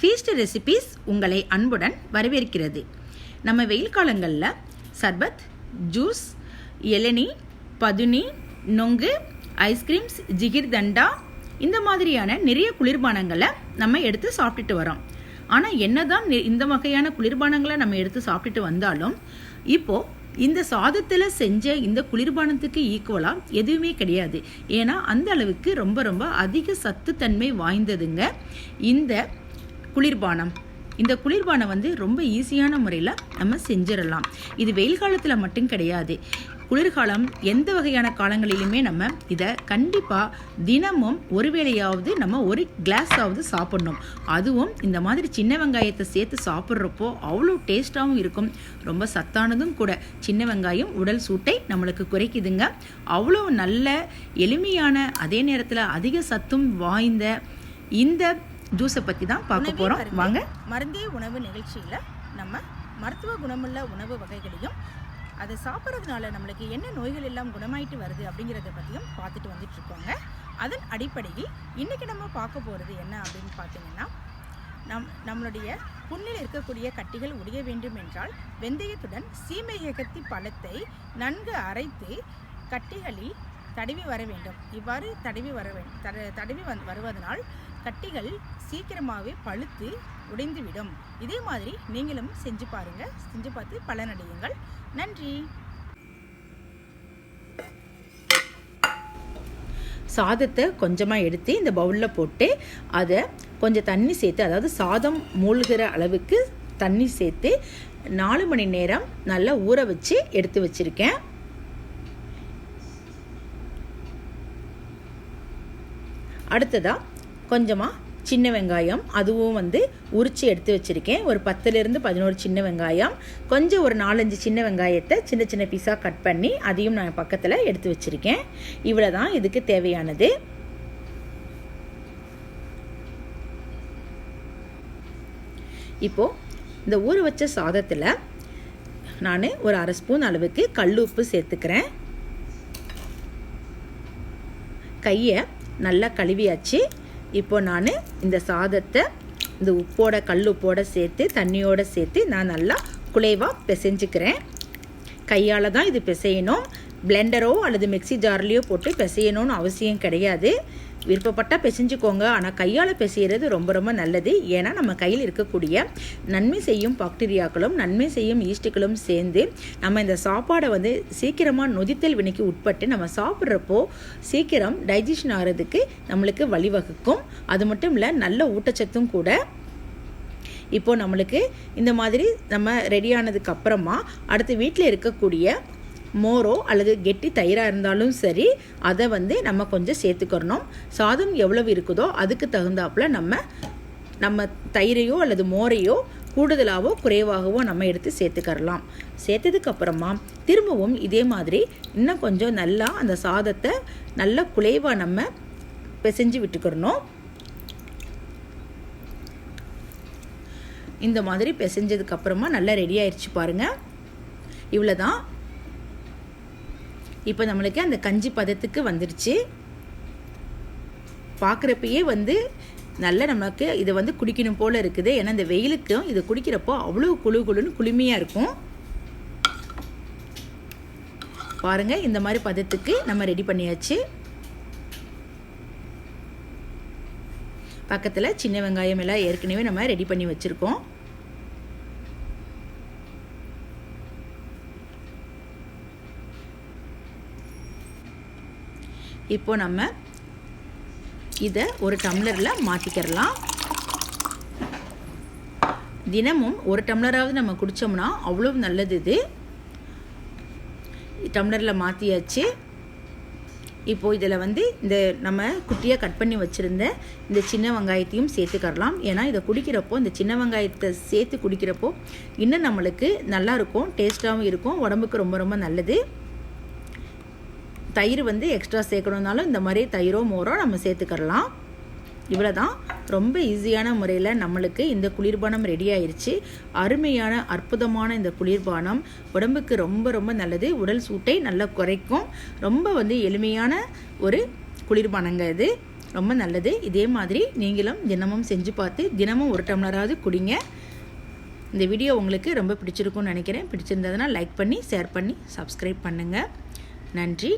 Feast recipes உங்களை அன்புடன் வரவேற்கிறது. நம்ம வெயில் காலங்களில் சர்பத், ஜூஸ், இளநீ, பதுனி, நொங்கு, ஐஸ்கிரீம்ஸ், ஜிகிர்தண்டா இந்த மாதிரியான நிறைய குளிர்பானங்களை நம்ம எடுத்து சாப்பிட்டுட்டு வரோம். ஆனால் என்னதான் இந்த வகையான குளிர்பானங்களை நம்ம எடுத்து சாப்பிட்டுட்டு வந்தாலும் இப்போது இந்த சாதத்தில் செஞ்ச இந்த குளிர்பானத்துக்கு ஈக்குவலாக எதுவுமே கிடையாது. ஏன்னா அந்த அளவுக்கு ரொம்ப ரொம்ப அதிக சத்துத்தன்மை வாய்ந்ததுங்க இந்த குளிர்பானம். இந்த குளிர்பானம் ரொம்ப ஈஸியான முறையில் நம்ம செஞ்சிடலாம். இது வெயில் காலத்தில் மட்டும் கிடையாது, குளிர்காலம் எந்த வகையான காலங்களிலுமே நம்ம இதை கண்டிப்பாக தினமும் ஒரு வேளையாவது நம்ம ஒரு கிளாஸாவது சாப்பிட்ணும். அதுவும் இந்த மாதிரி சின்ன வெங்காயத்தை சேர்த்து சாப்பிட்றப்போ அவ்வளோ டேஸ்ட்டாகவும் இருக்கும், ரொம்ப சத்தானதும் கூட. சின்ன வெங்காயம் உடல் சூட்டை நம்மளுக்கு குறைக்குதுங்க. அவ்வளோ நல்ல எளிமையான அதே நேரத்தில் அதிக சத்தும் வாய்ந்த இந்த ஜூஸை பற்றி தான் பார்க்க போகிறோம். வாங்க. மருந்தே உணவு நிகழ்ச்சியில் நம்ம மருத்துவ குணமுள்ள உணவு வகைகளையும் அதை சாப்பிட்றதுனால நம்மளுக்கு என்ன நோய்கள் எல்லாம் குணமாயிட்டு வருது அப்படிங்கிறத பற்றியும் பார்த்துட்டு வந்துட்டுருக்கோங்க. அதன் அடிப்படையில் இன்றைக்கி நம்ம பார்க்க போகிறது என்ன அப்படின்னு பார்த்தீங்கன்னா, நம்மளுடைய புண்ணில் இருக்கக்கூடிய கட்டிகள் உடைய வேண்டும் என்றால் வெந்தயத்துடன் சீமையகத்தி பழத்தை நன்கு அரைத்து கட்டிகளில் தடவி வர வேண்டும். இவ்வாறு தடவி வருவதனால் கட்டிகள் சீக்கிரமாகவே பழுத்து உடைந்துவிடும். இதே மாதிரி நீங்களும் செஞ்சு பாருங்கள், செஞ்சு பார்த்து பலனடையுங்கள். நன்றி. சாதத்தை கொஞ்சமாக எடுத்து இந்த பவுலில் போட்டு அதை கொஞ்சம் தண்ணி சேர்த்து, அதாவது சாதம் மூழ்கிற அளவுக்கு தண்ணி சேர்த்து 4 மணி நேரம் நல்லா ஊற வச்சு எடுத்து வச்சுருக்கேன். அடுத்ததாக கொஞ்சமாக சின்ன வெங்காயம், அதுவும் உரித்து எடுத்து வச்சுருக்கேன். ஒரு 10லிருந்து 11 சின்ன வெங்காயம், கொஞ்சம் ஒரு 4-5 சின்ன வெங்காயத்தை சின்ன சின்ன பீஸாக கட் பண்ணி அதையும் நான் பக்கத்தில் எடுத்து வச்சுருக்கேன். இவ்வளோ தான் இதுக்கு தேவையானது. இப்போது இந்த ஊற வச்ச சாதத்தில் நான் ஒரு 1/2 ஸ்பூன் அளவுக்கு கல்லுப்பு சேர்த்துக்கிறேன். கையை நல்லா கழுவியாச்சு. இப்போ நான் இந்த சாதத்தை இந்த உப்போட கல்லுப்போடு சேர்த்து தண்ணியோடு சேர்த்து நான் நல்லா குழைவாக பிசைஞ்சுக்கிறேன். கையால் தான் இது பிசையணும். பிளெண்டரோ அல்லது மிக்சி ஜார்லேயோ போட்டு பிசையணும்னு அவசியம் கிடையாது. விருப்பப்பட்டால் பிசைஞ்சுக்கோங்க. ஆனால் கையால் பிசைகிறது ரொம்ப ரொம்ப நல்லது. ஏன்னா நம்ம கையில் இருக்கக்கூடிய நன்மை செய்யும் பாக்டீரியாக்களும் நன்மை செய்யும் ஈஸ்ட்டுகளும் சேர்ந்து நம்ம இந்த சாப்பாடை சீக்கிரமாக நொதித்தல் வினைக்கு உட்பட்டு நம்ம சாப்பிட்றப்போ சீக்கிரம் டைஜஷன் ஆகிறதுக்கு நம்மளுக்கு வழிவகுக்கும். அது மட்டும் இல்லை, நல்ல ஊட்டச்சத்தும் கூட. இப்போது நம்மளுக்கு இந்த மாதிரி நம்ம ரெடியானதுக்கு அப்புறமா அடுத்து வீட்டில் இருக்கக்கூடிய மோரோ அல்லது கெட்டி தயிராக இருந்தாலும் சரி, அதை நம்ம கொஞ்சம் சேர்த்துக்கிறணும். சாதம் எவ்வளவு இருக்குதோ அதுக்கு தகுந்தாப்புல நம்ம தயிரையோ அல்லது மோரையோ கூடுதலாகவோ குறைவாகவோ நம்ம எடுத்து சேர்த்துக்கறலாம். சேர்த்ததுக்கப்புறமா திரும்பவும் இதே மாதிரி இன்னும் கொஞ்சம் நல்லா அந்த சாதத்தை நல்லா குழைவாக நம்ம பிசைஞ்சு விட்டுக்கிறணும். இந்த மாதிரி பிசைஞ்சதுக்கப்புறமா நல்லா ரெடி ஆயிடுச்சு பாருங்கள். இவ்வளோ தான். இப்போ நம்மளுக்கு அந்த கஞ்சி பதத்துக்கு வந்துடுச்சு. பார்க்குறப்பயே நல்ல நமக்கு இதை குடிக்கணும் போல் இருக்குது. ஏன்னா இந்த வெயிலுக்கும் இது குடிக்கிறப்போ அவ்வளோ குளுன்னு குளுமையாக இருக்கும். பாருங்கள், இந்த மாதிரி பதத்துக்கு நம்ம ரெடி பண்ணியாச்சு. பக்கத்தில் சின்ன வெங்காயம் எல்லாம் ஏற்கனவே நம்ம ரெடி பண்ணி வச்சுருக்கோம். இப்போ நம்ம இதை ஒரு டம்ளரில் மாற்றிக்கிறலாம். தினமும் ஒரு டம்ளராவது நம்ம குடித்தோம்னா அவ்வளோ நல்லது. இது டம்ளரில் மாற்றியாச்சு. இப்போது இதில் இந்த நம்ம குட்டியாக கட் பண்ணி வச்சுருந்த இந்த சின்ன வெங்காயத்தையும் சேர்த்துக்கரலாம். ஏன்னா இதை குடிக்கிறப்போ இந்த சின்ன வெங்காயத்தை சேர்த்து குடிக்கிறப்போ இன்னும் நம்மளுக்கு நல்லாயிருக்கும், டேஸ்ட்டாகவும் இருக்கும், உடம்புக்கு ரொம்ப ரொம்ப நல்லது. தயிர் எக்ஸ்ட்ரா சேர்க்கணுன்னாலும் இந்த மாதிரி தயிரோ மோரோ நம்ம சேர்த்துக்கரலாம். இவ்வளோ தான். ரொம்ப ஈஸியான முறையில் நம்மளுக்கு இந்த குளிர்பானம் ரெடி ஆயிடுச்சு. அருமையான அற்புதமான இந்த குளிர்பானம் உடம்புக்கு ரொம்ப ரொம்ப நல்லது. உடல் சூட்டை நல்லா குறைக்கும். ரொம்ப எளிமையான ஒரு குளிர்பானங்க இது. ரொம்ப நல்லது. இதே மாதிரி நீங்களும் தினமும் செஞ்சு பார்த்து தினமும் 1 டம்ளராவது குடிங்க. இந்த வீடியோ உங்களுக்கு ரொம்ப பிடிச்சிருக்கும்னு நினைக்கிறேன். பிடிச்சிருந்ததுன்னா லைக் பண்ணி, ஷேர் பண்ணி, சப்ஸ்கிரைப் பண்ணுங்கள். நன்றி.